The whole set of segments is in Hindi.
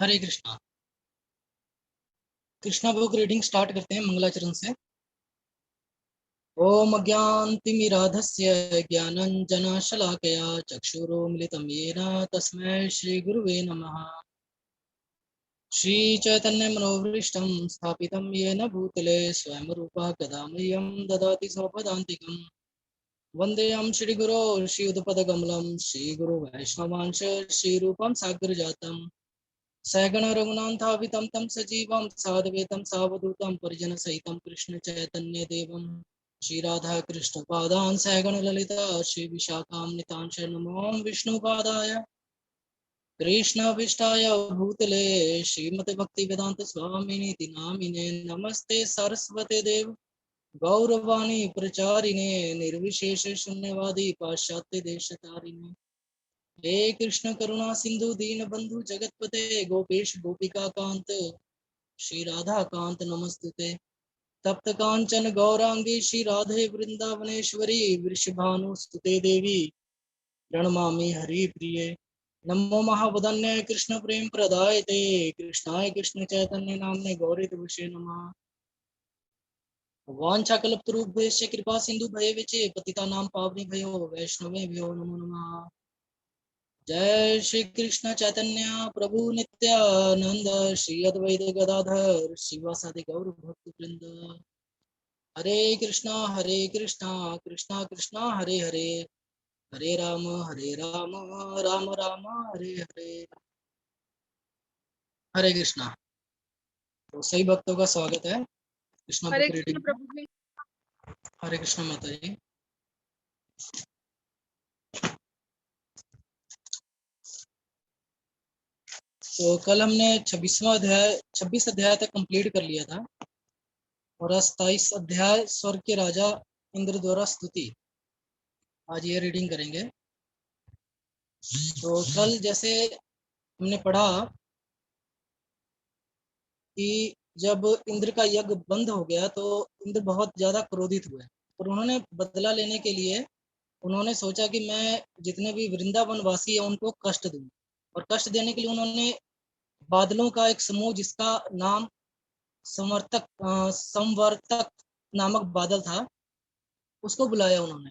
हरे Krishna. Krishna book reading start करते हैं मंगलाचरण से। ओम अज्ञानतिमिराधस्य ज्ञानञ्जनशलाकया चक्षुरुन्मिलितं येन तस्मै श्रीगुरुवे नमः। श्रीचैतन्यमनोभीष्टं स्थापितं येन भूतले स्वयं रूपः कदा मह्यं ददाति स्वपदान्तिकम्। वन्देऽहं श्रीगुरो श्रीयुतपदकमलं श्रीगुरुवैष्णवांश श्रीरूपं साग्रजातम् सगण रघुनाथावितं तं सजीवं साद्वैतं सावधूतं परिजनसहितं कृष्ण चैतन्य देवं श्रीराधा कृष्ण पादान् सगण ललिता श्री विशाखां नितांश नमो विष्णुपादाय कृष्णाभिष्टाय भूतले श्रीमते भक्ति वेदांत स्वामिनीति नामिने नमस्ते सरस्वते देव गौरवाणी प्रचारिणे निर्विशेष शून्यवादी पाश्चात्य देशतारिणे हे कृष्ण करुणा सिंधु दीन बंधु जगतपते गोपेश गोपिका कांत श्री राधा कांत नमस्तुते। तप्त कांचन गौरांगी श्री राधे वृंदावनेश्वरी वृषभानुस्तुते देवी प्रणमामि हरि प्रिये। नमो महावदन्य कृष्ण प्रेम प्रदायते कृष्णाय कृष्ण चैतन्य नामने गौरित विषे नमः। वाञ्छाकल्पतरुभ्यश्च कृपा सिंधु भयविचे पतितानां पावनेभ्यो वैष्णवेभ्यो नमो नमः। जय श्री कृष्ण चैतन्य प्रभु नित्यानंद श्री अद्वैत गदाधर शिवासादि गौर भक्त वृंद। हरे कृष्णा कृष्णा कृष्णा हरे हरे हरे राम राम राम हरे हरे। हरे कृष्णा। तो सही भक्तों का स्वागत है कृष्णा हरे बुक कृष्ण रीडिंग। प्रभु जी। हरे कृष्णा माता जी। तो कल हमने 26 अध्याय तक कंप्लीट कर लिया था और 27 अध्याय स्वर्ग के राजा इंद्र द्वारा स्तुति, आज ये रीडिंग करेंगे। तो कल जैसे हमने पढ़ा कि जब इंद्र का यज्ञ बंद हो गया तो इंद्र बहुत ज्यादा क्रोधित हुए और उन्होंने बदला लेने के लिए उन्होंने सोचा कि मैं जितने भी वृंदावन वासी हैं उनको कष्ट दूं, और कष्ट देने के लिए उन्होंने बादलों का एक समूह जिसका नाम संवर्तक नामक बादल था उसको बुलाया उन्होंने।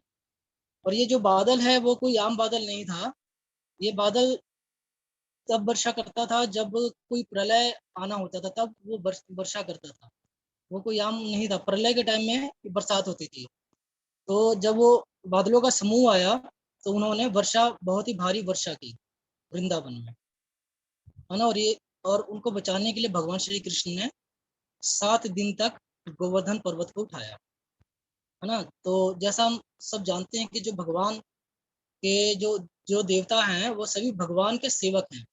और ये जो बादल है वो कोई आम बादल नहीं था, ये बादल तब वर्षा करता था जब कोई प्रलय आना होता था, तब वो वर्षा करता था। वो कोई आम नहीं था, प्रलय के टाइम में बरसात होती थी। तो जब वो बादलों का समूह आया तो उन्होंने वर्षा, बहुत ही भारी वर्षा की वृंदावन में, है ना। और उनको बचाने के लिए भगवान श्री कृष्ण ने 7 दिन तक गोवर्धन पर्वत को उठाया, है ना। तो जैसा हम सब जानते हैं कि जो भगवान के जो जो देवता हैं वो सभी भगवान के सेवक हैं।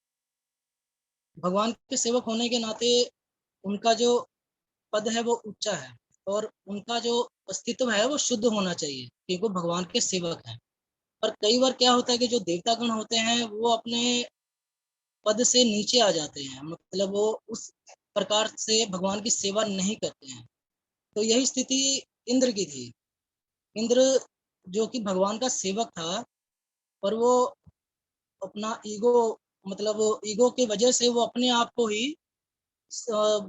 भगवान के सेवक होने के नाते उनका जो पद है वो ऊंचा है और उनका जो अस्तित्व है वो शुद्ध होना चाहिए क्योंकि वो भगवान के सेवक हैं। पर कई बार क्या होता है कि जो देवतागण होते हैं वो अपने पद से नीचे आ जाते हैं, मतलब वो उस प्रकार से भगवान की सेवा नहीं करते हैं। तो यही स्थिति इंद्र की थी। इंद्र जो कि भगवान का सेवक था, पर वो अपना ईगो, मतलब ईगो की वजह से वो अपने आप को ही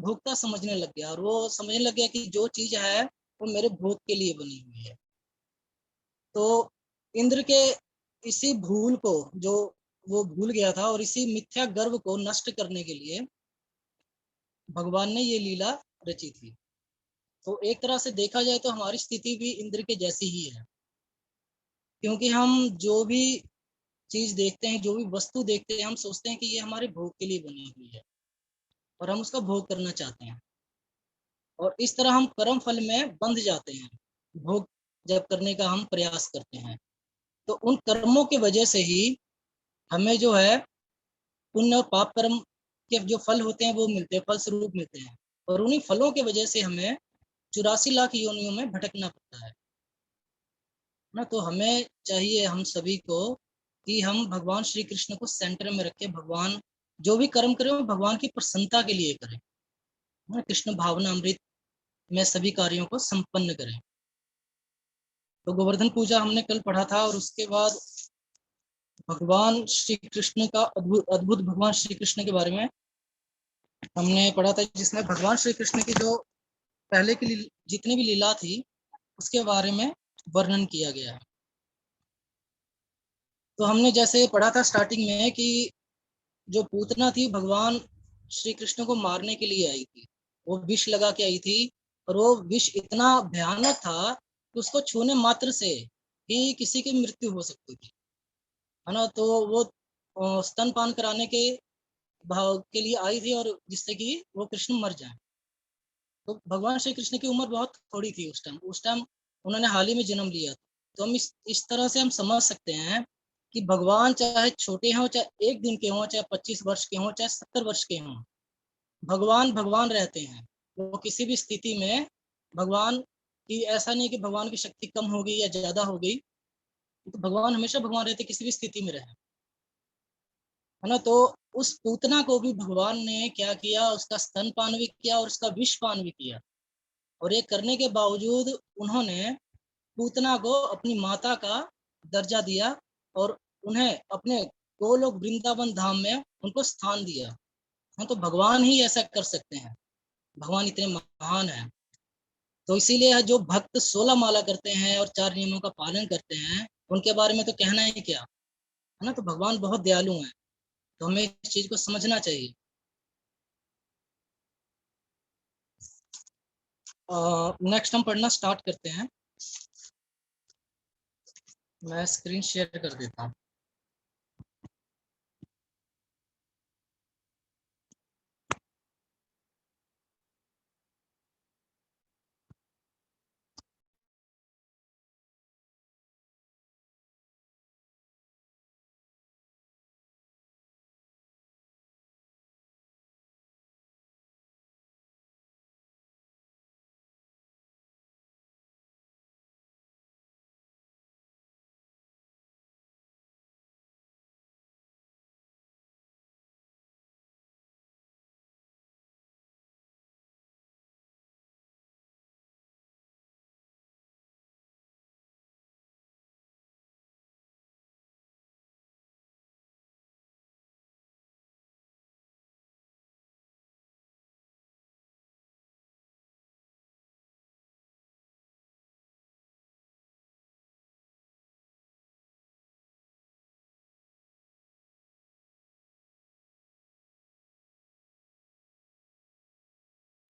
भोक्ता समझने लग गया और वो समझने लग गया कि जो चीज है वो मेरे भोग के लिए बनी हुई है। तो इंद्र के इसी भूल को, जो वो भूल गया था, और इसी मिथ्या गर्व को नष्ट करने के लिए भगवान ने ये लीला रची थी। तो एक तरह से देखा जाए तो हमारी स्थिति भी इंद्र के जैसी ही है, क्योंकि हम जो भी चीज देखते हैं, जो भी वस्तु देखते हैं, हम सोचते हैं कि ये हमारे भोग के लिए बनी हुई है और हम उसका भोग करना चाहते हैं, और इस तरह हम कर्म फल में बंध जाते हैं। भोग जब करने का हम प्रयास करते हैं तो उन कर्मों की वजह से ही हमें जो है पुण्य और पाप कर्म के जो फल होते हैं वो मिलते हैं, फल स्वरूप मिलते हैं, और उन्हीं फलों की वजह से हमें 84 लाख योनियों में भटकना पड़ता है ना। तो हमें चाहिए, हम सभी को, कि हम भगवान श्री कृष्ण को सेंटर में रखें। भगवान जो भी कर्म करें वो भगवान की प्रसन्नता के लिए करें, ना। कृष्ण भावना अमृत में सभी कार्यों को संपन्न करें। तो गोवर्धन पूजा हमने कल पढ़ा था, और उसके बाद भगवान श्री कृष्ण का अद्भुत अद्भुत भगवान श्री कृष्ण के बारे में हमने पढ़ा था जिसमें भगवान श्री कृष्ण की जो पहले की जितनी भी लीला थी उसके बारे में वर्णन किया गया है। तो हमने जैसे पढ़ा था स्टार्टिंग में कि जो पूतना थी भगवान श्री कृष्ण को मारने के लिए आई थी। वो विष लगा के आई थी और वो विष इतना भयानक था कि उसको छूने मात्र से ही किसी की मृत्यु हो सकती थी, है ना। तो वो स्तनपान कराने के भाव के लिए आई थी और जिससे कि वो कृष्ण मर जाए। तो भगवान श्री कृष्ण की उम्र बहुत थोड़ी थी उस टाइम उन्होंने हाल ही में जन्म लिया था। तो हम इस तरह से हम समझ सकते हैं कि भगवान चाहे छोटे हों, चाहे एक दिन के हों, चाहे 25 वर्ष के हों, चाहे 70 वर्ष के हों, भगवान भगवान रहते हैं। वो किसी भी स्थिति में भगवान की ऐसा नहीं कि भगवान की शक्ति कम हो गई या ज्यादा हो गई, तो भगवान हमेशा भगवान रहते, किसी भी स्थिति में रहे, है ना। तो उस पूतना को भी भगवान ने क्या किया, उसका स्तनपान भी किया और उसका विषपान भी किया। और ये करने के बावजूद उन्होंने पूतना को अपनी माता का दर्जा दिया और उन्हें अपने गोलोक वृंदावन धाम में उनको स्थान दिया। हाँ, तो भगवान ही ऐसा कर सकते हैं, भगवान इतने महान हैं। तो इसीलिए जो भक्त 16 माला करते हैं और 4 नियमों का पालन करते हैं, उनके बारे में तो कहना ही क्या, है ना। तो भगवान बहुत दयालु हैं, तो हमें इस चीज को समझना चाहिए। नेक्स्ट हम पढ़ना स्टार्ट करते हैं। मैं स्क्रीन शेयर कर देता हूँ।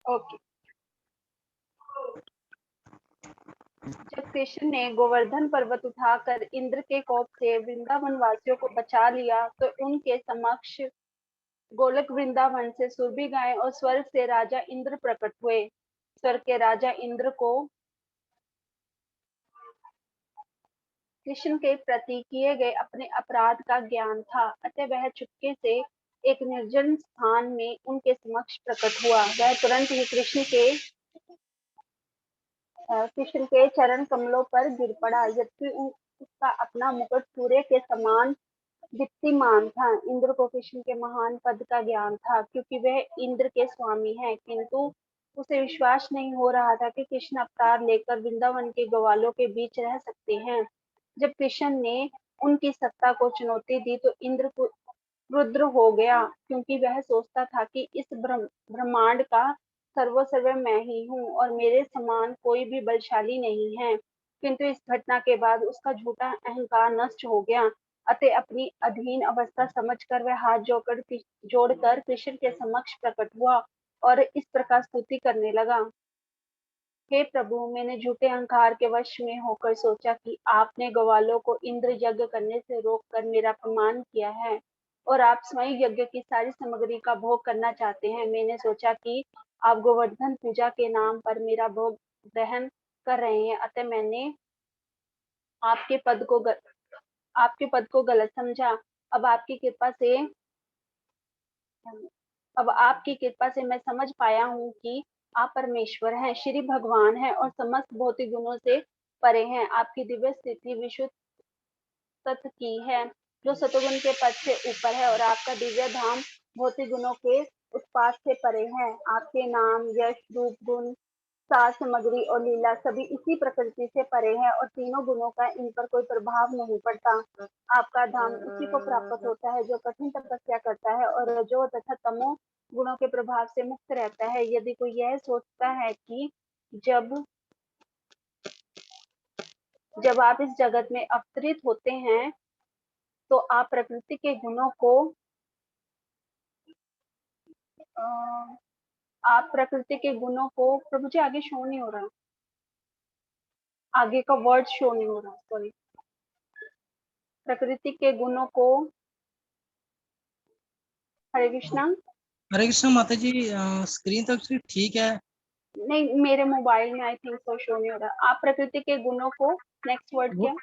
ओके। जब कृष्ण ने गोवर्धन पर्वत उठाकर इंद्र के कोप से वृंदावन वासियों को बचा लिया तो उनके समक्ष गोलक वृंदावन से सुरभि गाय और स्वर्ग से राजा इंद्र प्रकट हुए। स्वर्ग के राजा इंद्र को कृष्ण के प्रति किए गए अपने अपराध का ज्ञान था, अतः वह चुपके से एक निर्जन स्थान में उनके समक्ष प्रकट हुआ। वह तुरंत ही कृष्ण के चरण कमलों पर गिर पड़ा, जबकि उसका अपना मुकुट सूर्य के समान दीप्तिमान था। इंद्र को कृष्ण के महान पद का ज्ञान था, क्योंकि वह इंद्र के स्वामी हैं, किंतु उसे विश्वास नहीं हो रहा था कि कृष्ण अवतार लेकर वृंदावन के ग्वालों के बीच रह सकते हैं। जब कृष्ण ने उनकी सत्ता को चुनौती दी तो इंद्र को रुद्र हो गया, क्योंकि वह सोचता था कि इस ब्रह्मांड का सर्वस्व मैं ही हूँ और मेरे समान कोई भी बलशाली नहीं है। किंतु इस घटना के बाद उसका झूठा अहंकार नष्ट हो गया, अतः अपनी अधीन अवस्था समझकर वह हाथ जोड़कर कृष्ण के समक्ष प्रकट हुआ और इस प्रकार स्तुति करने लगा। हे प्रभु, मैंने झूठे अहंकार के वश में होकर सोचा कि आपने ग्वालों को इंद्र यज्ञ करने से रोककर मेरा अपमान किया है और आप स्वयं यज्ञ की सारी सामग्री का भोग करना चाहते हैं। मैंने सोचा कि आप गोवर्धन पूजा के नाम पर मेरा भोग ग्रहण कर रहे हैं, अतः मैंने आपके पद को ग, आपके पद को गलत समझा। अब आपकी कृपा से अब आपकी कृपा से मैं समझ पाया हूँ कि आप परमेश्वर हैं, श्री भगवान हैं और समस्त भौतिक गुणों से परे हैं। आपकी दिव्य स्थिति विशुद्ध तत्व की है, जो सतोगुण के पद से ऊपर है, और आपका दिव्य धाम भौतिक गुणों के उत्पाद से परे है। आपके नाम, यश, रूप, गुण साज सामग्री और लीला सभी इसी प्रकृति से परे है और तीनों गुणों का इन पर कोई प्रभाव नहीं पड़ता। आपका धाम उसी को प्राप्त होता है जो कठिन तपस्या करता है और रजो तथा तमो गुणों के प्रभाव से मुक्त रहता है। यदि कोई यह सोचता है कि जब जब आप इस जगत में अवतरित होते हैं तो आप प्रकृति के गुणों को आप प्रकृति के गुणों को प्रभु जी आगे शो नहीं हो रहा, आगे का वर्ड शो नहीं हो रहा, सॉरी। प्रकृति के गुणों को हरे कृष्णा। हरे कृष्ण माता जी, स्क्रीन तो actually ठीक है। नहीं, मेरे मोबाइल में आई थिंक तो शो नहीं हो रहा। आप प्रकृति के गुणों को, नेक्स्ट वर्ड क्या,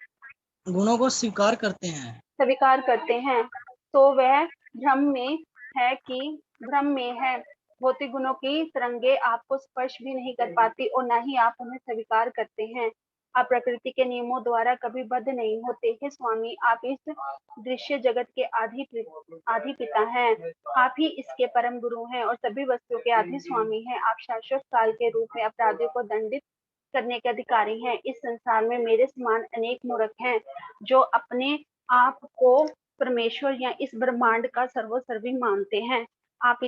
गुणों को स्वीकार करते हैं, स्वीकार करते हैं, तो वह भ्रम में है कि भ्रम में है। भौतिक गुणों की तरंगे आपको स्पर्श भी नहीं कर पाती और न ही आप उन्हें स्वीकार करते हैं। आप प्रकृति के नियमों द्वारा कभी बद्ध नहीं होते। हे स्वामी, आप इस दृश्य जगत के आदि पिता हैं। आप ही इसके परम गुरु हैं और सभी वस्तुओं के आदि स्वामी हैं। आप शाश्वत काल के रूप में अपराधियों को दंडित करने के अधिकारी हैं। इस संसार में मेरे समान अनेक मूर्ख हैं जो अपने आप को परमेश्वर या इस ब्रह्मांड का सर्वोसर्वी मानते हैं। आप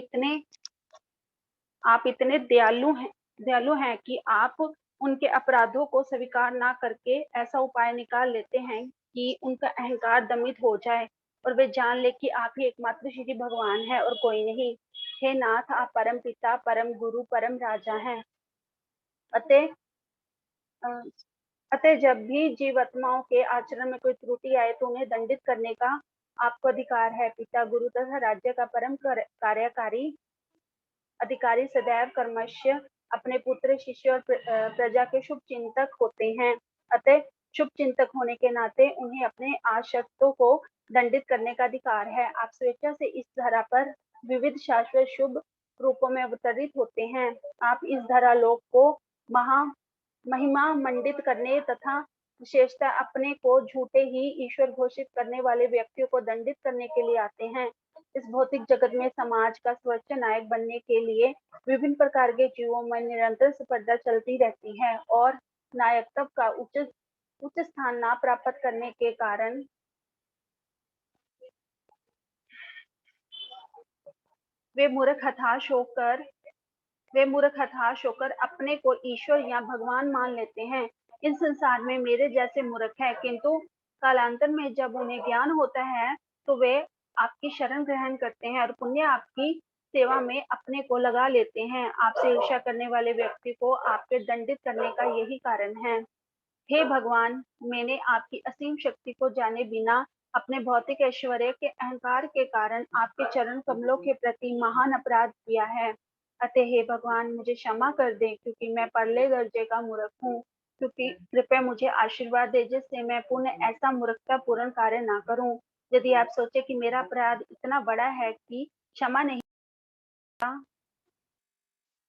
इतने दयालु हैं कि आप उनके अपराधों को स्वीकार ना करके ऐसा उपाय निकाल लेते हैं कि उनका अहंकार दमित हो जाए और वे जान ले कि आप ही एकमात्र श्री भगवान है और कोई नहीं। हे नाथ, आप परम पिता, परम गुरु, परम राजा हैं। अतः अतः जब भी जीवात्माओं के आचरण में कोई त्रुटि आए तो उन्हें दंडित करने का आपको अधिकार है। पिता, गुरु तथा राज्य का परम कार्यकारी अधिकारी सदैव कर्मश्य अपने पुत्र, शिष्य और प्रजा के शुभ चिंतक होते हैं। अतः शुभ चिंतक होने के नाते उन्हें अपने आसक्तों को दंडित करने का अधिकार है। आप स्वेच्छा से इस धरा पर विविध शाश्वत शुभ रूपों में अवतरित होते हैं। आप इस धरा लोक को महिमा मंडित करने तथा विशेषता अपने को झूठे ही ईश्वर घोषित करने वाले व्यक्तियों को दंडित करने के लिए आते हैं। इस भौतिक जगत में समाज का सर्वोच्च नायक बनने के लिए विभिन्न प्रकार के जीवों में निरंतर स्पर्धा चलती रहती है और नायकत्व का उच्च स्थान ना प्राप्त करने के कारण वे मूर्ख हताश होकर अपने को ईश्वर या भगवान मान लेते हैं। इस संसार में मेरे जैसे मूर्ख हैं, किंतु कालांतर में जब उन्हें ज्ञान होता है तो वे आपकी शरण ग्रहण करते हैं और पुण्य आपकी सेवा में अपने को लगा लेते हैं। आपसे ईर्ष्या करने वाले व्यक्ति को आपके दंडित करने का यही कारण है। हे भगवान, मैंने आपकी असीम शक्ति को जाने बिना अपने भौतिक ऐश्वर्य के अहंकार के कारण आपके चरण कमलों के प्रति महान अपराध किया है। अतः हे भगवान, मुझे क्षमा कर दें क्योंकि मैं परले दर्जे का मूर्ख हूँ। क्योंकि कृपया मुझे आशीर्वाद दे जिससे मैं पुनः ऐसा मूर्खता पूर्ण कार्य ना करूं। यदि आप सोचे कि मेरा अपराध इतना बड़ा है कि क्षमा नहीं,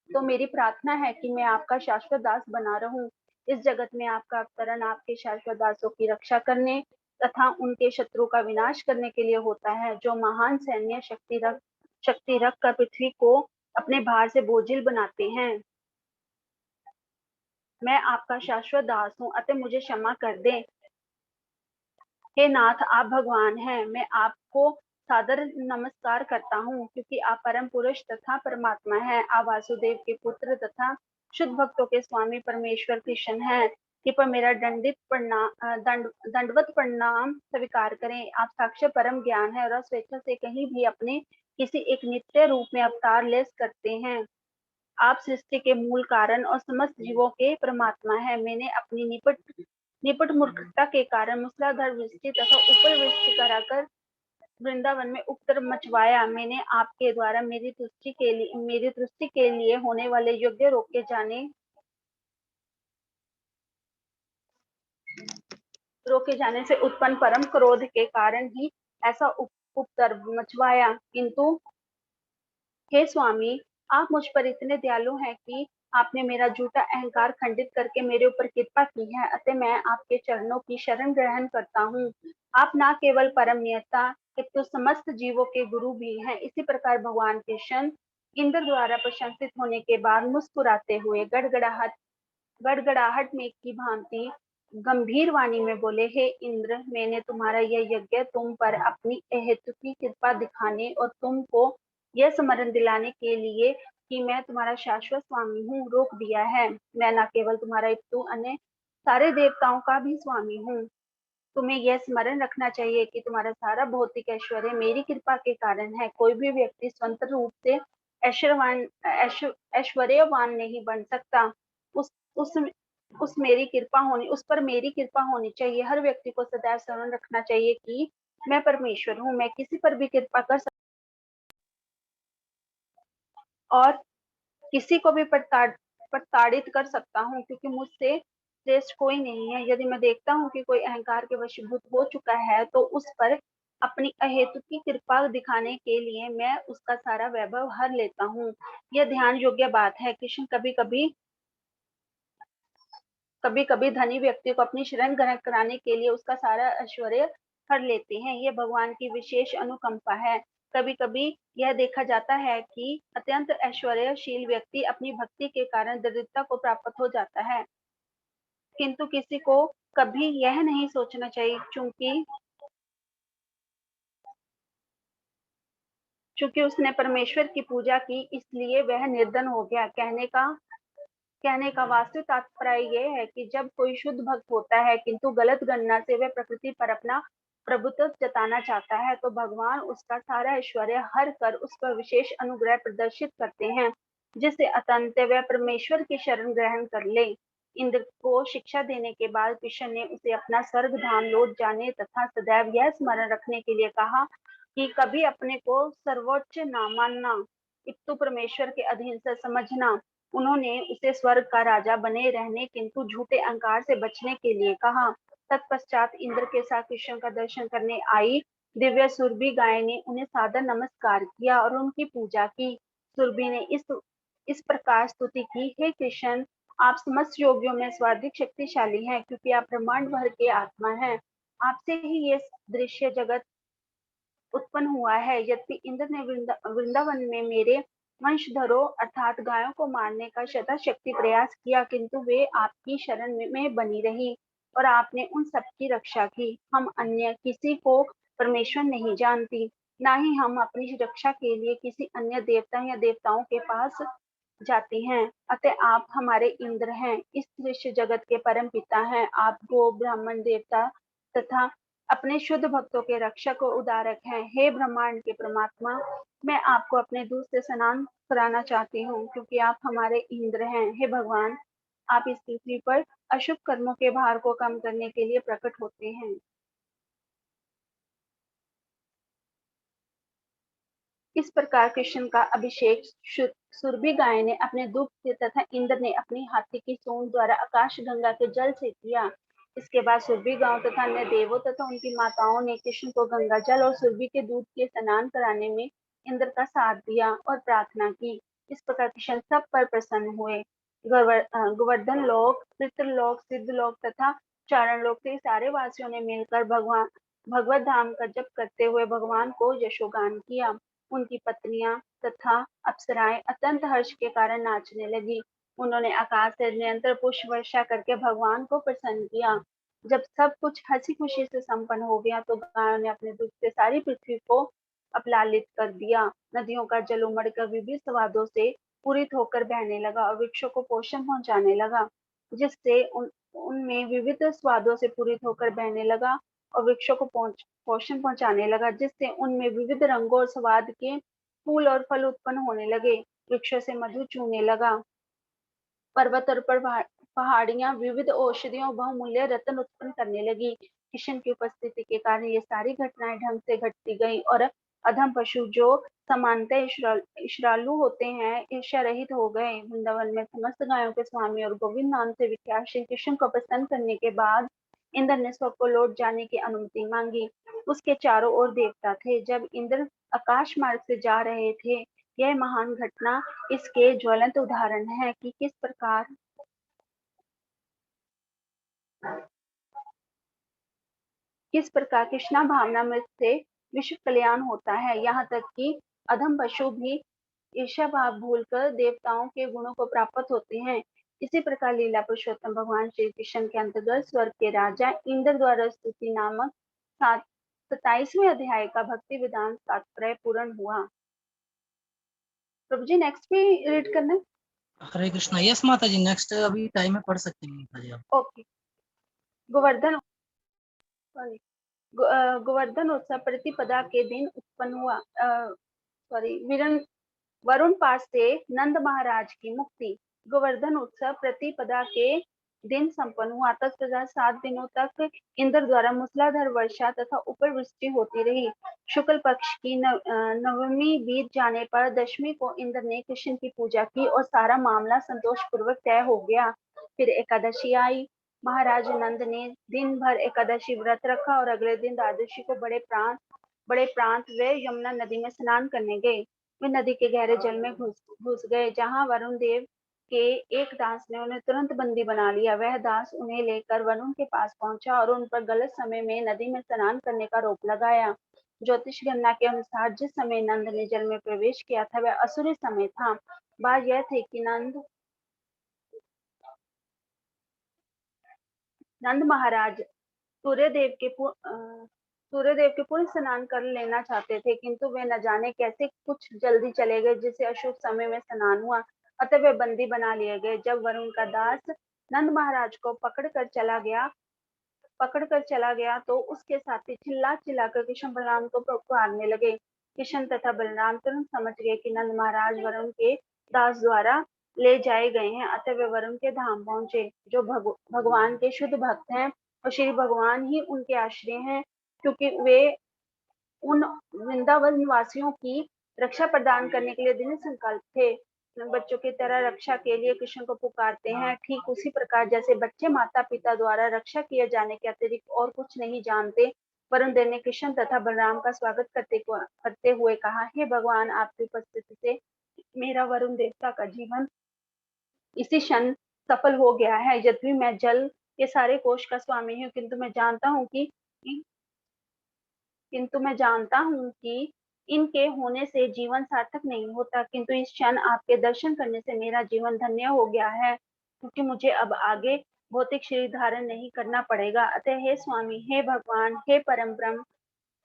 तो मेरी प्रार्थना है कि मैं आपका शाश्वत दास बना रहूं। इस जगत में आपका अवतरण आपके शाश्वत दासों की रक्षा करने तथा उनके शत्रु का विनाश करने के लिए होता है, जो महान सैन्य शक्ति रख कर पृथ्वी को अपने भार से बोझिल बनाते हैं। मैं आपका शाश्वत दास हूँ, अतः मुझे क्षमा कर दें। हे नाथ, आप भगवान हैं। मैं आपको सादर नमस्कार करता हूँ क्योंकि आप परम पुरुष तथा परमात्मा हैं। आप वासुदेव के पुत्र तथा शुद्ध भक्तों के स्वामी परमेश्वर कृष्ण हैं। कृपया मेरा दंडवत प्रणाम स्वीकार करें। आप साक्षात परम ज्ञान है और स्वेच्छा से कहीं भी अपने किसी एक नित्य रूप में अवतार ले करते हैं। आप सृष्टि के मूल कारण और समस्त जीवों के परमात्मा हैं। मैंने अपनी निपट मूर्खता के कारण मूसलाधार वृष्टि तथा ऊपर वृष्टि कराकर वृंदावन में उपद्रव मचवाया। मैंने आपके द्वारा मेरी दृष्टि के लिए होने वाले योग्य रोके जाने से उत्पन्न परम क्रोध के कारण ही ऐसा उपद्रव मचवाया। किंतु हे स्वामी, आप मुझ पर इतने दयालु हैं कि आपने मेरा झूठा अहंकार खंडित करके मेरे ऊपर कृपा की है। अतः मैं आपके चरणों की शरण ग्रहण करता हूँ। आप न केवल परम नियता किंतु समस्त जीवों के गुरु भी हैं। इसी प्रकार भगवान कृष्ण इंद्र द्वारा प्रशंसित होने के बाद मुस्कुराते हुए गड़गड़ाहट में की भांति गंभीर वाणी में बोले, हे इंद्र, मैंने तुम्हारा यह यज्ञ तुम पर अपनी अहेतुकी कृपा दिखाने और तुमको यह स्मरण दिलाने के लिए कि मैं तुम्हारा शाश्वत स्वामी हूँ रोक दिया है। मैं न केवल तुम्हारा अपितु अन्य सारे देवताओं का भी स्वामी हूँ। तुम्हें यह स्मरण रखना चाहिए कि तुम्हारा सारा भौतिक ऐश्वर्य मेरी कृपा के कारण है। कोई भी व्यक्ति स्वतंत्र रूप से ऐश्वर्यवान नहीं बन सकता। उस उस उस पर मेरी कृपा होनी चाहिए। हर व्यक्ति को सदैव स्मरण रखना चाहिए कि मैं परमेश्वर हूँ। मैं किसी पर भी कृपा कर सकता और किसी को भी प्रताड़ित कर सकता हूँ, क्योंकि मुझसे श्रेष्ठ कोई नहीं है। यदि मैं देखता हूँ कि कोई अहंकार के वशीभूत हो चुका है, तो उस पर अपनी अहेतुकी कृपा दिखाने के लिए मैं उसका सारा वैभव हर लेता हूँ। यह ध्यान योग्य बात है। कृष्ण कभी कभी धनी व्यक्ति को अपनी शरण ग्रहण कराने के लिए उसका सारा ऐश्वर्य हर लेते हैं। यह भगवान की विशेष अनुकंपा है। कभी कभी यह देखा जाता है कि अत्यंत ऐश्वर्यशील व्यक्ति अपनी भक्ति के कारण दरिद्रता को प्राप्त हो जाता है, किंतु किसी को कभी यह नहीं सोचना चाहिए चूंकि उसने परमेश्वर की पूजा की इसलिए वह निर्धन हो गया। कहने का वास्तविक तात्पर्य यह है कि जब कोई शुद्ध भक्त होता है किंतु गलत गणना से वह प्रकृति पर अपना प्रभुत्व जताना चाहता है, तो भगवान उसका सारा ऐश्वर्य हर कर उस पर विशेष अनुग्रह प्रदर्शित करते हैं, जिससे अतंत वह परमेश्वर की शरण ग्रहण कर ले। इंद्र को शिक्षा देने के बाद कृष्ण ने उसे अपना स्वर्ग धाम लौट जाने तथा सदैव यह स्मरण रखने के लिए कहा कि कभी अपने को सर्वोच्च न मानना, इत्तु परमेश्वर के अधीन से समझना। उन्होंने उसे स्वर्ग का राजा बने रहने किंतु झूठे अहंकार से बचने के लिए कहा। तत्पश्चात इंद्र के साथ कृष्ण का दर्शन करने आई दिव्य सुरभि गाय ने उन्हें सादर नमस्कार किया और उनकी पूजा की। सुरभि ने इस प्रकार स्तुति की, हे कृष्ण, आप समस्त योगियों में सर्वाधिक शक्तिशाली हैं, क्योंकि आप ब्रह्मांड भर के आत्मा हैं। आपसे ही ये दृश्य जगत उत्पन्न हुआ है। यद्यपि इंद्र ने वृंदावन में मेरे वंशधरों अर्थात गायों को मारने का शक्ति प्रयास किया, किंतु वे आपकी शरण में बनी रही और आपने उन सबकी रक्षा की। हम अन्य किसी को परमेश्वर नहीं जानती, ना ही हम अपनी रक्षा के लिए किसी अन्य देवता या देवताओं के पास जाती हैं। अतः आप हमारे इंद्र हैं, इस दृश्य जगत के परम पिता हैं। आप गो ब्राह्मण देवता तथा अपने शुद्ध भक्तों के रक्षक और उदारक हैं। हे ब्रह्मांड के परमात्मा, मैं आपको अपने दूध से स्नान कराना चाहती हूँ, क्योंकि आप हमारे इंद्र हैं। हे भगवान, आप इस पृथ्वी पर अशुभ कर्मों के भार को कम करने के लिए प्रकट होते हैं। इस प्रकार कृष्ण का अभिषेक सुरभि गाय ने अपने दुख से तथा इंद्र ने अपनी हाथी की सूंड द्वारा आकाश गंगा के जल से किया। इसके बाद सुरभि गांव तथा अन्य देवों तथा उनकी माताओं ने कृष्ण को गंगा जल और सुरभि के दूध के स्नान कराने में इंद्र का साथ दिया और प्रार्थना की। इस प्रकार कृष्ण सब पर प्रसन्न हुए। गोवर्धन लोक, पितृलोक, सिद्ध लोक तथा चारण लोक से सारे वासियों ने मिलकर भगवत धाम का जप करते हुए भगवान को यशोगान किया। उनकी पत्नियां तथा अप्सराएं अत्यंत हर्ष के कारण नाचने लगी। उन्होंने आकाश से निरंतर पुष्प वर्षा करके भगवान को प्रसन्न किया। जब सब कुछ हंसी खुशी से संपन्न हो गया, तो गायों ने अपने दुख से सारी पृथ्वी को अपलालित कर दिया। नदियों का जल उमड़कर विविध स्वादों से पूरित होकर बहने लगा और वृक्षों को पोषण पहुंचाने लगा, जिससे उनमें विविध स्वादों से पूरित होकर बहने लगा और वृक्षों को पोषण पहुंचाने लगा, जिससे उनमें विविध रंगों और स्वाद के फूल और फल उत्पन्न होने लगे। वृक्षों से मधु चूने लगा। पर्वत और पहाड़ियां विविध औषधियों बहुमूल्य रत्न उत्पन्न करने लगी। कृष्ण की उपस्थिति के कारण ये सारी घटनाएं ढंग से घटती गई और अधम पशु जो समानतः ईर्ष्यालु होते हैं ईर्ष्या रहित हो गए। वृंदावन में समस्त गायों के स्वामी और गोविंद नाम से विख्यात श्री कृष्ण को प्रसन्न करने के बाद इंद्र ने स्वर्ग को लौट जाने की अनुमति मांगी। उसके चारों ओर देवता थे। जब इंद्र आकाश मार्ग से जा रहे थे, यह महान घटना इसके ज्वलंत उदाहरण है कि किस प्रकार कृष्णा भावना में से विश्व कल्याण होता है। यहाँ तक कि अधम पशु भी ईर्ष्या भाव भूलकर देवताओं के गुणों को प्राप्त होते हैं। इसी प्रकार लीला पुरुषोत्तम भगवान श्री कृष्ण के अंतर्गत स्वर्ग के राजा इंद्र द्वारा स्तुति नामक 27वें अध्याय का भक्ति वेदांत तात्पर्य पूर्ण हुआ। प्रभु जी नेक्स्ट भी रीड करना है? हरे कृष्णा। यस माता जी, नेक्स्ट अभी टाइम में पढ़ सकते हैं माता जी आप। ओके। गोवर्धन सॉरी गोवर्धन उत्सव प्रतिपदा के दिन उत्पन्न हुआ। वरुण पास से नंद महाराज की मुक्ति। गोवर्धन उत्सव प्रतिपदा के दिन संपन्न हुआ। तत्पश्चात 7 दिनों तक इंद्र द्वारा मूसलाधार वर्षा तथा उपवृष्टि होती रही। शुक्ल पक्ष की नवमी बीत जाने पर दशमी को इंद्र ने कृष्ण की पूजा की और सारा मामला संतोष पूर्वक तय हो गया। फिर एकादशी आई। महाराज नंद ने दिन भर एकादशी व्रत रखा और अगले दिन द्वादशी को बड़े प्रांत वे यमुना नदी में स्नान करने गए। वे नदी के गहरे जल में घुस गए, जहाँ वरुण देव के एक दास ने उन्हें तुरंत बंदी बना लिया। वह दास उन्हें लेकर वरुण के पास पहुंचा और उन पर गलत समय में नदी में स्नान करने का आरोप लगाया। ज्योतिष गणना के अनुसार जिस समय नंद ने जल में प्रवेश किया था वह असुरी समय था। बात यह थी कि नंद महाराज सूर्यदेव के पूर्ण स्नान कर लेना चाहते थे, किंतु वे न जाने कैसे कुछ जल्दी चले गए, जिससे अशुभ समय में स्नान हुआ। अतः वे बंदी बना लिए गए। जब वरुण का दास नंद महाराज को पकड़ कर चला गया तो उसके साथी चिल्ला चिल्लाकर कृष्ण बलराम को पुकारने लगे। कृष्ण तथा बलराम तुरंत समझ गए कि नंद महाराज वरुण के दास द्वारा ले जाए गए हैं। अतः वे वरुण के धाम पहुंचे, जो भगवान के शुद्ध भक्त हैं और श्री भगवान ही उनके आश्रय हैं, क्योंकि वे उन वृंदावन निवासियों की रक्षा प्रदान करने के लिए दृढ़ संकल्प थे। बच्चों की तरह रक्षा के लिए कृष्ण को पुकारते हैं, ठीक उसी प्रकार जैसे बच्चे माता पिता द्वारा रक्षा किए जाने के अतिरिक्त और कुछ नहीं जानते। वरुण देव ने कृष्ण तथा बलराम का स्वागत करते हुए कहा, हे भगवान, आपकी उपस्थिति से मेरा वरुण देवता का जीवन इसी क्षण सफल हो गया है। यद्यपि मैं जल के सारे कोश का स्वामी हूँ, किंतु मैं जानता हूँ कि इनके होने से जीवन सार्थक नहीं होता, किंतु इस क्षण आपके दर्शन करने से मेरा जीवन धन्य हो गया है, क्योंकि मुझे अब आगे भौतिक शरीर धारण नहीं करना पड़ेगा। अतः हे स्वामी, हे भगवान, हे परम ब्रह्म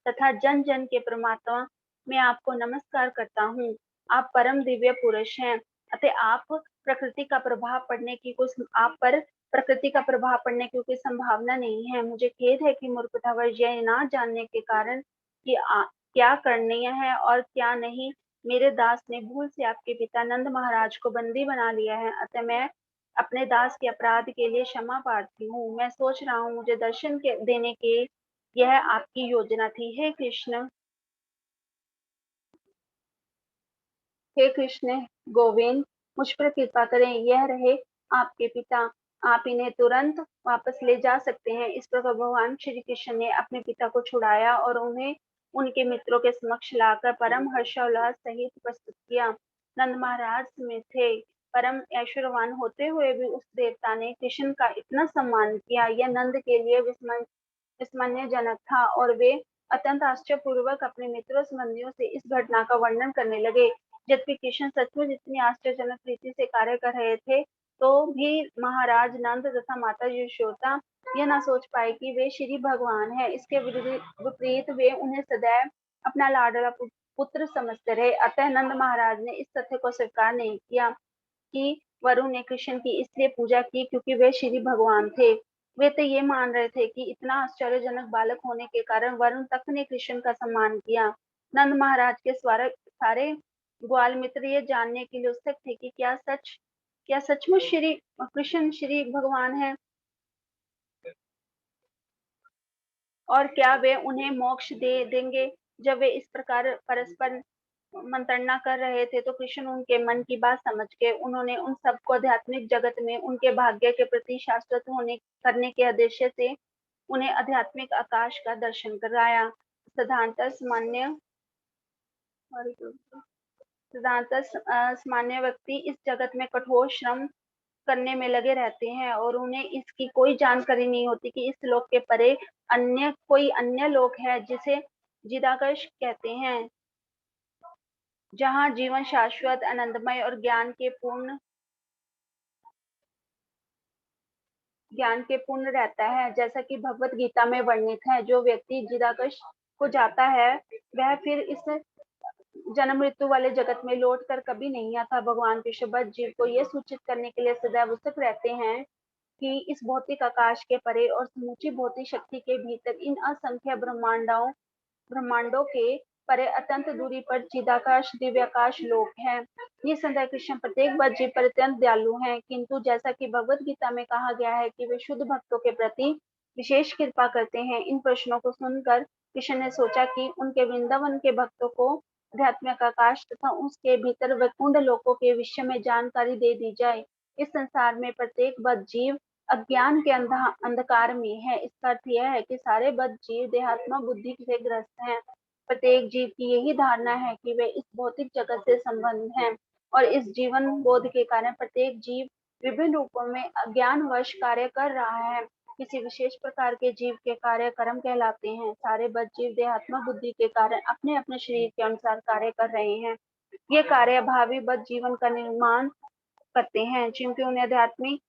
तथा जन जन के परमात्मा, मैं आपको नमस्कार करता हूँ। आप परम दिव्य पुरुष हैं। अतः आप पर प्रकृति का प्रभाव पड़ने की कोई संभावना नहीं है। मुझे खेद है कि मूर्खतावश यह ना जानने के कारण कि क्या करणीय है और क्या नहीं, मेरे दास ने भूल से आपके पिता नंद महाराज को बंदी बना लिया है। अतः मैं अपने दास के अपराध के लिए क्षमा प्रार्थी हूँ। मैं सोच रहा हूँ मुझे देने के यह आपकी योजना थी। हे कृष्ण गोविंद, मुझ पर कृपा करें। यह रहे आपके पिता, आप इन्हें तुरंत वापस ले जा सकते हैं। इस प्रकार भगवान श्री कृष्ण ने अपने पिता को छुड़ाया और उन्हें उनके मित्रों के समक्ष लाकर परम हर्षोल्लास सहित प्रस्तुत किया। नंद महाराज में थे। परम ऐश्वर्यवान होते हुए भी उस देवता ने कृष्ण का इतना सम्मान किया, यह नंद के लिए विस्मयजनक था और वे अत्यंत आश्चर्यपूर्वक अपने मित्रों संबंधियों से इस घटना का वर्णन करने लगे। जबकि कृष्ण सचमुच इतनी आश्चर्यजनक रीति से कार्य कर रहे थे, तो भी महाराज नंद तथा माता यशोदा यह ना सोच पाए कि वे श्री भगवान हैं। इसके विपरीत वे उन्हें सदैव अपना लाडला पुत्र समझते रहे। अतः नंद महाराज ने इस तथ्य को स्वीकार नहीं किया कि वरुण ने कृष्ण की इसलिए पूजा की क्योंकि वे श्री भगवान थे। वे तो ये मान रहे थे कि इतना आश्चर्यजनक बालक होने के कारण वरुण तक ने कृष्ण का सम्मान किया। नंद महाराज के सारे ग्वाल मित्र ये जानने के लिए उत्सुक थे कि क्या सचमुच श्री कृष्ण श्री भगवान है और क्या वे उन्हें मोक्ष दे देंगे। जब वे इस प्रकार परस्पर मंत्रणा कर रहे थे तो कृष्ण उनके मन की बात समझ गए। उन्होंने उन सबको आध्यात्मिक जगत में उनके भाग्य के प्रति शाश्वत होने करने के उद्देश्य से उन्हें आध्यात्मिक आकाश का दर्शन कराया। सिद्धांत सामान्य व्यक्ति इस जगत में कठोर श्रम करने में लगे रहते हैं और उन्हें इसकी कोई जानकारी नहीं होती कि इस लोक के परे कोई अन्य लोक है जिसे जिदाकश कहते हैं। जहाँ जीवन शाश्वत, आनंदमय और ज्ञान के पूर्ण रहता है। जैसा कि भगवत गीता में वर्णित है, जो व्यक्ति चिदाकाश को जाता है वह फिर इस जन्म मृत्यु वाले जगत में लौट कर कभी नहीं आता। भगवान कृष्ण बद्ध जीव को ये सूचित करने के लिए सदैव उत्सुक रहते हैं कि इस भौतिक आकाश के परे और समूची भौतिक शक्ति के भीतर इन असंख्य ब्रह्मांडों के परे अत्यंत दूरी पर चिदाकाश दिव्याकाश लोक है। ये संत कृष्ण प्रत्येक बद्ध जीव पर अत्यंत दयालु हैं, किंतु जैसा कि भगवत गीता में कहा गया है कि वे शुद्ध भक्तों के प्रति विशेष कृपा करते हैं। इन प्रश्नों को सुनकर कृष्ण ने सोचा कि उनके वृंदावन के भक्तों को आध्यात्मिक आकाश तथा उसके भीतर वैकुंठ लोकों के विषय में जानकारी दे दी जाए। इस संसार में प्रत्येक बद्ध जीव अज्ञान के अंधकार में है। इसका अर्थ यह है कि सारे बद्ध जीव देहात्मा बुद्धि से ग्रस्त हैं। प्रत्येक जीव की यही धारणा है कि वे इस भौतिक जगत से संबंध हैं, और इस जीवन बोध के कारण प्रत्येक जीव विभिन्न रूपों में अज्ञानवश कार्य कर रहा है। किसी विशेष प्रकार के जीव के कार्य कर्म कहलाते हैं। सारे बद्ध जीव देहात्मा बुद्धि के कारण अपने अपने शरीर के अनुसार कार्य कर रहे हैं। ये कार्य भावी बद्ध जीवन का निर्माण करते हैं। जिनके उन्हें आध्यात्मिक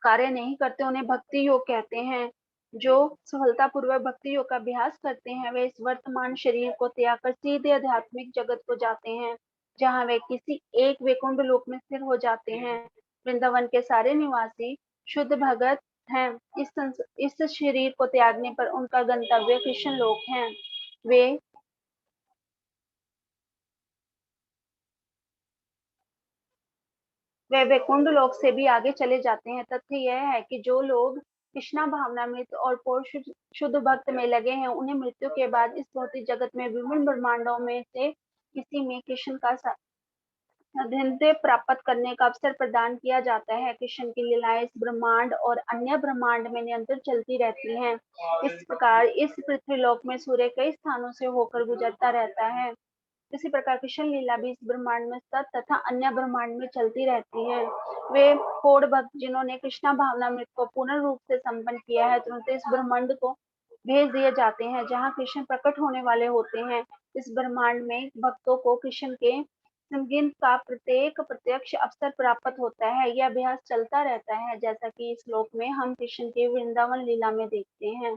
कार्य नहीं करते उन्हें भक्ति योग कहते हैं। जो सफलतापूर्वक भक्ति योग का अभ्यास करते हैं वे इस वर्तमान शरीर को त्याग कर सीधे आध्यात्मिक जगत को जाते हैं, जहाँ वे किसी एक वैकुंठ लोक में स्थिर हो जाते हैं। वृंदावन के सारे निवासी शुद्ध भगत हैं। इस शरीर को त्यागने पर उनका गंतव्य कृष्ण लोक है। वे वैकुंठ लोक से भी आगे चले जाते हैं। तथ्य यह है कि जो लोग कृष्णा भावनामृत और पूर्ण शुद्ध भक्त में लगे हैं, उन्हें मृत्यु के बाद इस भौतिक जगत में विभिन्न ब्रह्मांडों में से किसी में कृष्ण का सानिध्य प्राप्त करने का अवसर प्रदान किया जाता है। कृष्ण की लीलाएं इस ब्रह्मांड और अन्य ब्रह्मांड में निरंतर चलती रहती हैं। इस प्रकार इस पृथ्वीलोक में सूर्य कई स्थानों से होकर गुजरता रहता है। इसी प्रकार कृष्ण लीला भी इस ब्रह्मांड में सत तथा अन्य ब्रह्मांड में चलती रहती है। वे कोड भक्त जिन्होंने कृष्णा भावनामृत को पूर्ण रूप से संपन्न किया है, तुरंत इस ब्रह्मांड को भेज दिए जाते हैं जहाँ कृष्ण प्रकट होने वाले होते हैं। इस ब्रह्मांड में भक्तों को कृष्ण के संगीत का प्रत्येक प्रत्यक्ष अवसर प्राप्त होता है। यह अभ्यास चलता रहता है, जैसा कि इस श्लोक में हम कृष्ण के वृंदावन लीला में देखते हैं।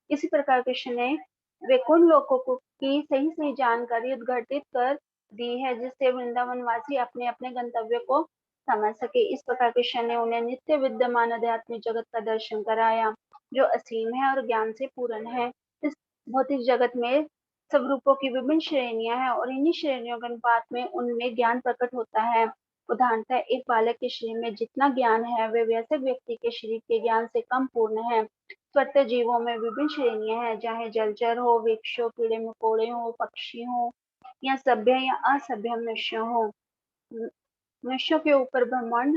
इसी प्रकार कृष्ण ने वैकुंठ लोकों की सही सही जानकारी उद्घाटित कर दी है, जिससे वृंदावन वासी अपने अपने गंतव्य को समझ सके। इस प्रकार कृष्ण ने उन्हें नित्य विद्यमान आध्यात्मिक जगत का दर्शन कराया, जो असीम है और ज्ञान से पूर्ण है। इस भौतिक जगत में सब रूपों की विभिन्न श्रेणियां हैं, और इन्हीं श्रेणियों के अनुपात में उनमें ज्ञान प्रकट होता है। उदाहरणतः एक बालक के शरीर में जितना ज्ञान है, वे वयस्क व्यक्ति के शरीर के ज्ञान से कम पूर्ण है। स्वतः जीवों में विभिन्न श्रेणियां हैं, चाहे जलचर हो, वृक्ष हो, कीड़े मकोड़े हो, पक्षी हो, या सभ्य या असभ्य मनुष्य हो। मनुष्यों के ऊपर ब्रह्मांड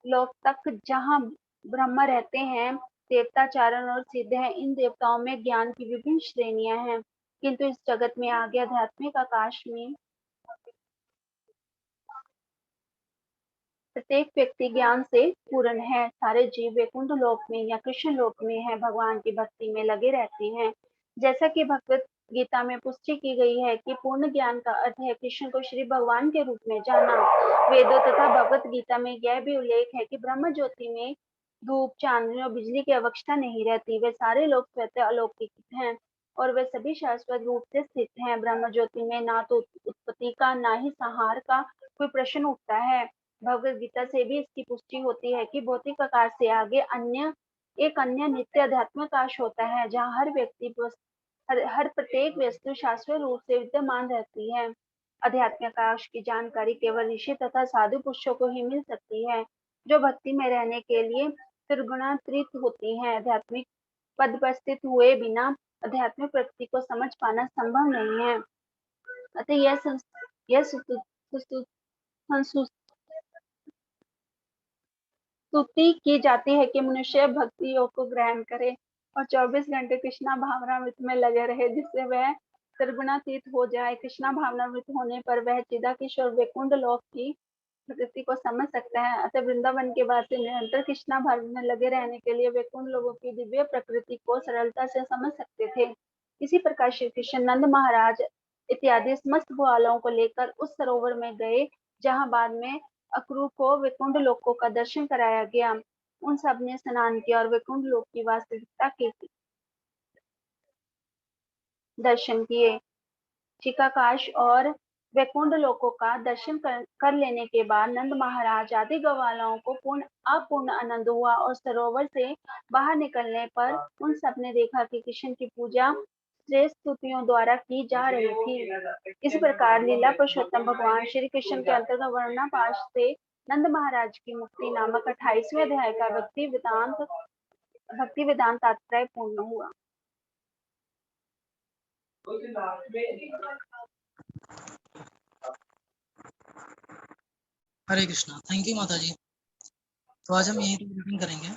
लोक तक जहाँ ब्रह्मा रहते हैं, देवता चारण और सिद्ध हैं। इन देवताओं में ज्ञान की विभिन्न श्रेणियां हैं, किंतु इस जगत में आगे आध्यात्मिक आकाश में प्रत्येक व्यक्ति ज्ञान से पूर्ण है। सारे जीव वैकुंठ लोक में या कृष्ण लोक में है, भगवान की भक्ति में लगे रहते हैं। जैसा कि भगवत गीता में पुष्टि की गई है कि पूर्ण ज्ञान का अर्थ है कृष्ण को श्री भगवान के रूप में जाना। वेदों तथा भगवत गीता में यह भी उल्लेख है कि ब्रह्म ज्योति में धूप, चांदनी और बिजली की आवश्यकता नहीं रहती। वे सारे लोग स्वतः अलौकिक हैं, और वे सभी शाश्वत रूप से स्थित हैं। ब्रह्म ज्योति में ना तो उत्पत्ति का, ना ही संहार का कोई प्रश्न उठता है। भगवत गीता से भी इसकी पुष्टि होती है कि भौतिक आकाश से आगे एक अन्य नित्य आध्यात्मिक आकाश होता है, जहाँ हर प्रत्येक वस्तु शाश्वत रूप से विद्यमान रहती है। आध्यात्मिक आकाश की जानकारी केवल ऋषि तथा साधु पुरुषों को ही मिल सकती है, जो भक्ति में रहने के लिए त्रिगुणातीत होती है। आध्यात्मिक पद पर स्थित हुए बिना आध्यात्मिक प्रकृति को समझ पाना संभव नहीं है। अतः यह स्तुति की जाती है कि मनुष्य भक्ति योग को ग्रहण करे और 24 घंटे कृष्णा भावनामृत में लगे रहे, जिससे वह त्रिगुणातीत हो जाए। कृष्णा भावनामृत होने पर वह चिदाकिशोर वैकुंठ लोक की प्रकृति को समझ सकता है। अतः वृंदावन के वासी निरंतर कृष्णा भाव में लगे रहने के लिए वैकुंठ लोगों की दिव्य प्रकृति को सरलता से समझ सकते थे। इसी प्रकार श्री कृष्ण नंद महाराज इत्यादि समस्त ग्वालों को लेकर उस सरोवर में गए, जहां बाद में अक्रू को वैकुंठ लोकों का दर्शन कराया गया। उन सब ने स्नान किया और वैकुंठ लोक की वास्तविकता के दर्शन किए। चिकाकाश और वैकुंठ लोकों का दर्शन कर लेने के बाद नंद महाराज आदि ग्वालों को पूर्ण अपूर्ण आनंद हुआ और सरोवर से बाहर निकलने पर उन सब ने देखा कि कृष्ण की पूजा श्रेष्ठ स्तुतियों द्वारा की जा रही थी। इस प्रकार लीला पुरुषोत्तम भगवान श्री कृष्ण के अंतर्गत वर्णना पाश से नंद महाराज की मुक्ति नामक 28वें अध्याय का भक्ति वेदांत तात्पर्य पूर्ण हुआ। हरे कृष्णा। थैंक यू माता जी। तो आज हम यहीं पे मीटिंग करेंगे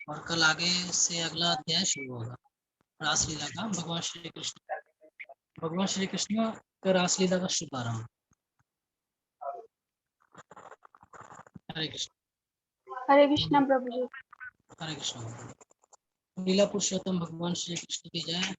और कल आगे से अगला अध्याय शुरू होगा रासलीला का। भगवान श्री कृष्ण का रासलीला का शुभारंभ। हरे कृष्ण प्रभु जी। हरे कृष्ण। लीला पुरुषोत्तम भगवान श्री कृष्ण की जय।